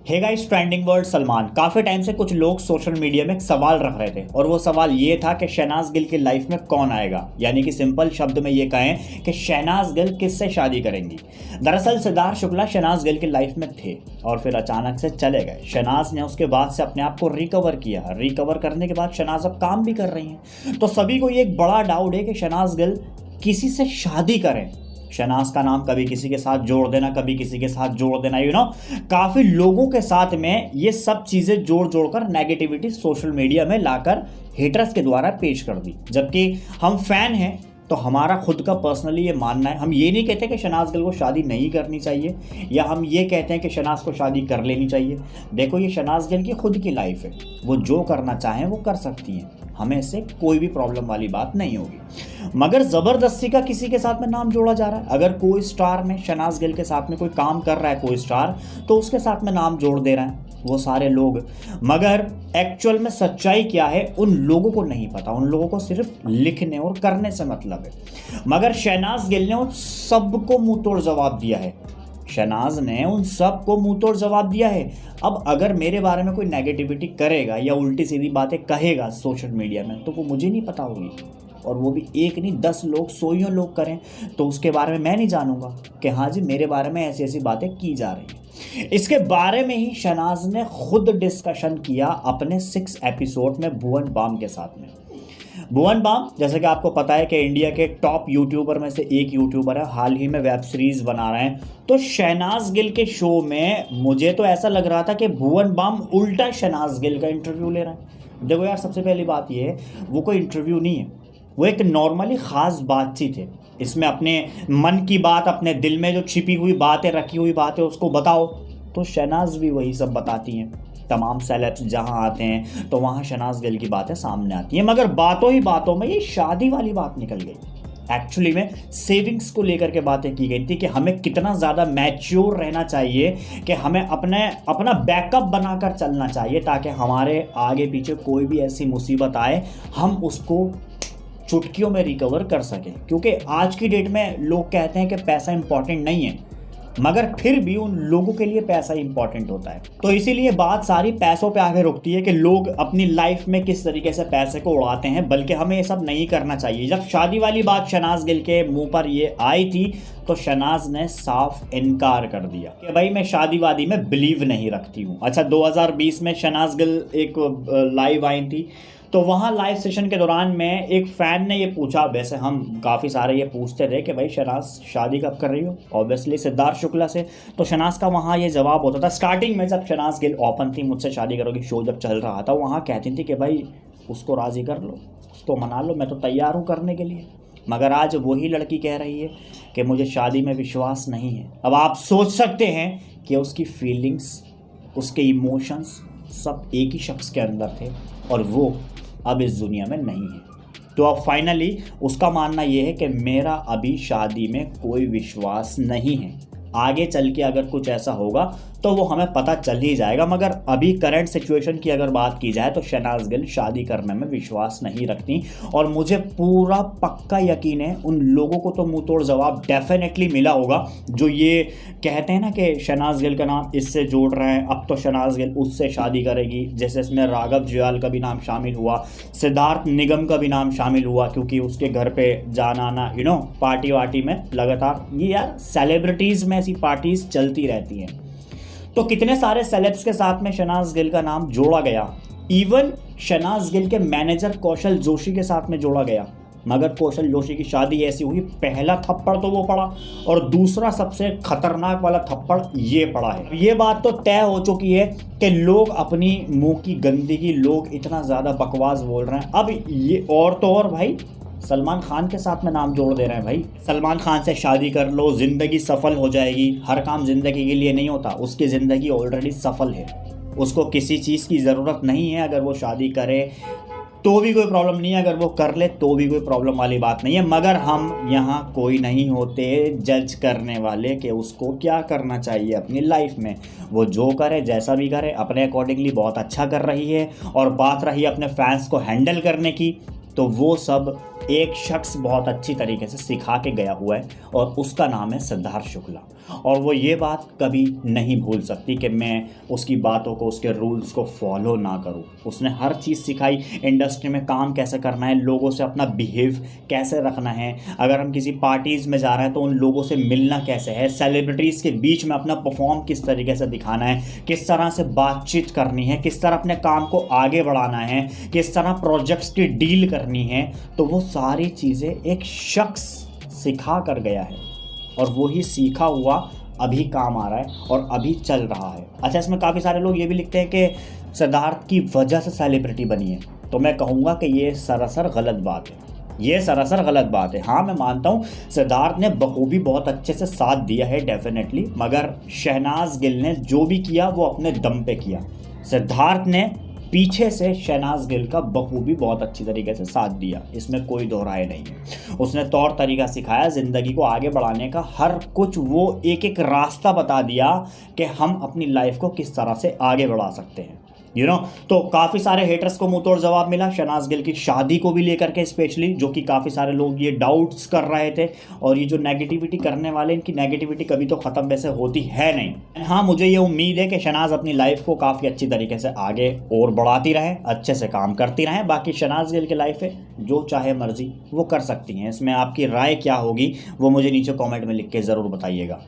हे guys, trending word Salman. काफी time से कुछ लोग सोशल मीडिया में एक सवाल रख रहे थे और वो सवाल ये था कि शहनाज गिल की लाइफ में कौन आएगा। यानी कि सिंपल शब्द में ये कहें कि शहनाज गिल किससे शादी करेंगी। दरअसल सिद्धार्थ शुक्ला शहनाज गिल की लाइफ में थे और फिर अचानक से चले गए। शहनाज ने उसके बाद से अपने आप को रिकवर किया। रिकवर करने के बाद शहनाज अब काम भी कर रही हैं। तो सभी को ये एक बड़ा डाउट है कि शहनाज गिल किसी से शादी करें। शहनाज का नाम कभी किसी के साथ जोड़ देना, कभी किसी के साथ जोड़ देना, काफ़ी लोगों के साथ में ये सब चीज़ें जोड़कर नेगेटिविटी सोशल मीडिया में लाकर हेटर्स के द्वारा पेश कर दी। जबकि हम फैन हैं तो हमारा खुद का पर्सनली ये मानना है। हम ये नहीं कहते कि शहनाज गिल को शादी नहीं करनी चाहिए या हम ये कहते हैं कि शहनाज को शादी कर लेनी चाहिए। देखो, ये शहनाज गिल की खुद की लाइफ है, वो जो करना चाहें वो कर सकती हैं। हमें इससे कोई भी प्रॉब्लम वाली बात नहीं होगी। मगर ज़बरदस्ती का किसी के साथ में नाम जोड़ा जा रहा है। अगर कोई स्टार में शहनाज गिल के साथ में कोई काम कर रहा है, कोई स्टार, तो उसके साथ में नाम जोड़ दे रहा है वो सारे लोग। मगर एक्चुअल में सच्चाई क्या है उन लोगों को नहीं पता। उन लोगों को सिर्फ लिखने और करने से मतलब है। मगर शहनाज गिल ने उन सबको मुंह तोड़ जवाब दिया है। शहनाज ने उन सब को मुंह तोड़ जवाब दिया है। अब अगर मेरे बारे में कोई नेगेटिविटी करेगा या उल्टी सीधी बातें कहेगा सोशल मीडिया में, तो वो मुझे नहीं पता होगी। और वो भी एक नहीं 10 लोग, 100 लोग करें तो उसके बारे में मैं नहीं जानूंगा कि हाँ जी मेरे बारे में ऐसी ऐसी बातें की जा रही हैं। इसके बारे में ही शहनाज ने खुद डिस्कशन किया अपने 6 एपिसोड में भुवन बाम के साथ में। भुवन बाम, जैसे कि आपको पता है कि इंडिया के टॉप यूट्यूबर में से एक यूट्यूबर है, हाल ही में वेब सीरीज बना रहे हैं। तो शहनाज गिल के शो में मुझे तो ऐसा लग रहा था कि भुवन बाम उल्टा शहनाज गिल का इंटरव्यू ले रहा है। देखो यार, सबसे पहली बात ये है, वो कोई इंटरव्यू नहीं है, वो एक नॉर्मली ख़ास बातचीत है। इसमें अपने मन की बात, अपने दिल में जो छिपी हुई बातें, रखी हुई बातें उसको बताओ। तो शहनाज भी वही सब बताती हैं। तमाम सेलेब्स जहाँ आते हैं तो वहाँ शहनाज गिल की बातें सामने आती हैं। मगर बातों ही बातों में ये शादी वाली बात निकल गई। एक्चुअली में सेविंग्स को लेकर के बातें की गई थी कि हमें कितना ज़्यादा मैच्योर रहना चाहिए, कि हमें अपना बैकअप बनाकर चलना चाहिए ताकि हमारे आगे पीछे कोई भी ऐसी मुसीबत आए हम उसको चुटकियों में रिकवर कर सकें। क्योंकि आज की डेट में लोग कहते हैं कि पैसा इंपॉर्टेंट नहीं है, मगर फिर भी उन लोगों के लिए पैसा इंपॉर्टेंट होता है। तो इसीलिए बात सारी पैसों पे आगे रुकती है कि लोग अपनी लाइफ में किस तरीके से पैसे को उड़ाते हैं। बल्कि हमें ये सब नहीं करना चाहिए। जब शादी वाली बात शहनाज गिल के मुंह पर ये आई थी तो शहनाज ने साफ इनकार कर दिया कि भाई मैं शादी वादी में बिलीव नहीं रखती हूँ। अच्छा, 2020 में शहनाज गिल एक लाइव आई थी, तो वहाँ लाइव सेशन के दौरान में एक फ़ैन ने ये पूछा, वैसे हम काफ़ी सारे ये पूछते थे कि भाई शहनाज शादी कब कर रही हो, ऑब्वियसली सिद्धार्थ शुक्ला से। तो शहनाज का वहाँ ये जवाब होता था, स्टार्टिंग में जब शहनाज गिल ओपन थी, मुझसे शादी करोगी शो जब चल रहा था, वहाँ कहती थी कि भाई उसको राज़ी कर लो, उसको मना लो, मैं तो तैयार हूँ करने के लिए। मगर आज वही लड़की कह रही है कि मुझे शादी में विश्वास नहीं है। अब आप सोच सकते हैं कि उसकी फीलिंग्स, उसके इमोशंस सब एक ही शख्स के अंदर थे और वो अब इस दुनिया में नहीं है। तो अब फाइनली उसका मानना यह है कि मेरा अभी शादी में कोई विश्वास नहीं है। आगे चल के अगर कुछ ऐसा होगा तो वो हमें पता चल ही जाएगा। मगर अभी करंट सिचुएशन की अगर बात की जाए तो शहनाज गिल शादी करने में विश्वास नहीं रखती। और मुझे पूरा पक्का यकीन है उन लोगों को तो मुंह तोड़ जवाब डेफिनेटली मिला होगा जो ये कहते हैं ना कि शहनाज गिल का नाम इससे जोड़ रहे हैं, अब तो शहनाज गिल उससे शादी करेगी। जैसे इसमें राघव जुयाल का भी नाम शामिल हुआ, सिद्धार्थ निगम का भी नाम शामिल हुआ, क्योंकि उसके घर पे जाना आना पार्टी वार्टी में लगातार, ये यार सेलिब्रिटीज़ में ऐसी पार्टीज चलती रहती हैं। तो कितने सारे सेलेब्स के साथ में शहनाज गिल का नाम जोड़ा गया। इवन शहनाज गिल के मैनेजर कौशल जोशी के साथ में जोड़ा गया। मगर कौशल जोशी की शादी ऐसी हुई, पहला थप्पड़ तो वो पड़ा और दूसरा सबसे खतरनाक वाला थप्पड़ ये पड़ा है। ये बात तो तय हो चुकी है कि लोग अपनी मुंह की गंदगी, लोग इतना ज़्यादा बकवास बोल रहे हैं। अब ये और तो और भाई सलमान खान के साथ में नाम जोड़ दे रहे हैं। भाई सलमान खान से शादी कर लो, ज़िंदगी सफल हो जाएगी। हर काम ज़िंदगी के लिए नहीं होता, उसकी ज़िंदगी ऑलरेडी सफल है, उसको किसी चीज़ की ज़रूरत नहीं है। अगर वो शादी करे तो भी कोई प्रॉब्लम नहीं है, अगर वो कर ले तो भी कोई प्रॉब्लम वाली बात नहीं है। मगर हम यहाँ कोई नहीं होते जज करने वाले कि उसको क्या करना चाहिए अपनी लाइफ में। वो जो करे, जैसा भी करे, अपने अकॉर्डिंगली बहुत अच्छा कर रही है। और बात रही अपने फैंस को हैंडल करने की, तो वो सब एक शख्स बहुत अच्छी तरीके से सिखा के गया हुआ है और उसका नाम है सिद्धार्थ शुक्ला। और वो ये बात कभी नहीं भूल सकती कि मैं उसकी बातों को, उसके रूल्स को फॉलो ना करूं। उसने हर चीज़ सिखाई, इंडस्ट्री में काम कैसे करना है, लोगों से अपना बिहेव कैसे रखना है, अगर हम किसी पार्टीज़ में जा रहे हैं तो उन लोगों से मिलना कैसे है, सेलिब्रिटीज़ के बीच में अपना परफॉर्म किस तरीके से दिखाना है, किस तरह से बातचीत करनी है, किस तरह अपने काम को आगे बढ़ाना है, किस तरह प्रोजेक्ट्स की डील करनी है। तो वो सारी चीज़ें एक शख्स सिखा कर गया है और वही सीखा हुआ अभी काम आ रहा है और अभी चल रहा है। अच्छा, इसमें काफ़ी सारे लोग ये भी लिखते हैं कि सिद्धार्थ की वजह से सेलिब्रिटी बनी है, तो मैं कहूँगा कि ये सरासर गलत बात है। ये सरासर गलत बात है। हाँ, मैं मानता हूँ सिद्धार्थ ने बखूबी बहुत अच्छे से साथ दिया है डेफिनेटली, मगर शहनाज गिल ने जो भी किया वो अपने दम पे किया। सिद्धार्थ ने पीछे से शहनाज गिल का बखूबी बहुत अच्छी तरीके से साथ दिया, इसमें कोई दो राय नहीं है। उसने तौर तरीका सिखाया ज़िंदगी को आगे बढ़ाने का, हर कुछ वो एक एक रास्ता बता दिया कि हम अपनी लाइफ को किस तरह से आगे बढ़ा सकते हैं, तो काफ़ी सारे हेटर्स को मुंह तोड़ जवाब मिला शहनाज गिल की शादी को भी लेकर के, स्पेशली जो कि काफ़ी सारे लोग ये डाउट्स कर रहे थे। और ये जो नेगेटिविटी करने वाले, इनकी नेगेटिविटी कभी तो ख़त्म वैसे होती है नहीं। हाँ, मुझे ये उम्मीद है कि शहनाज अपनी लाइफ को काफ़ी अच्छी तरीके से आगे और बढ़ाती रहे, अच्छे से काम करती रहें। बाकी शहनाज गिल की लाइफ है, जो चाहे मर्जी वो कर सकती हैं। इसमें आपकी राय क्या होगी वो मुझे नीचे कॉमेंट में लिख के ज़रूर बताइएगा।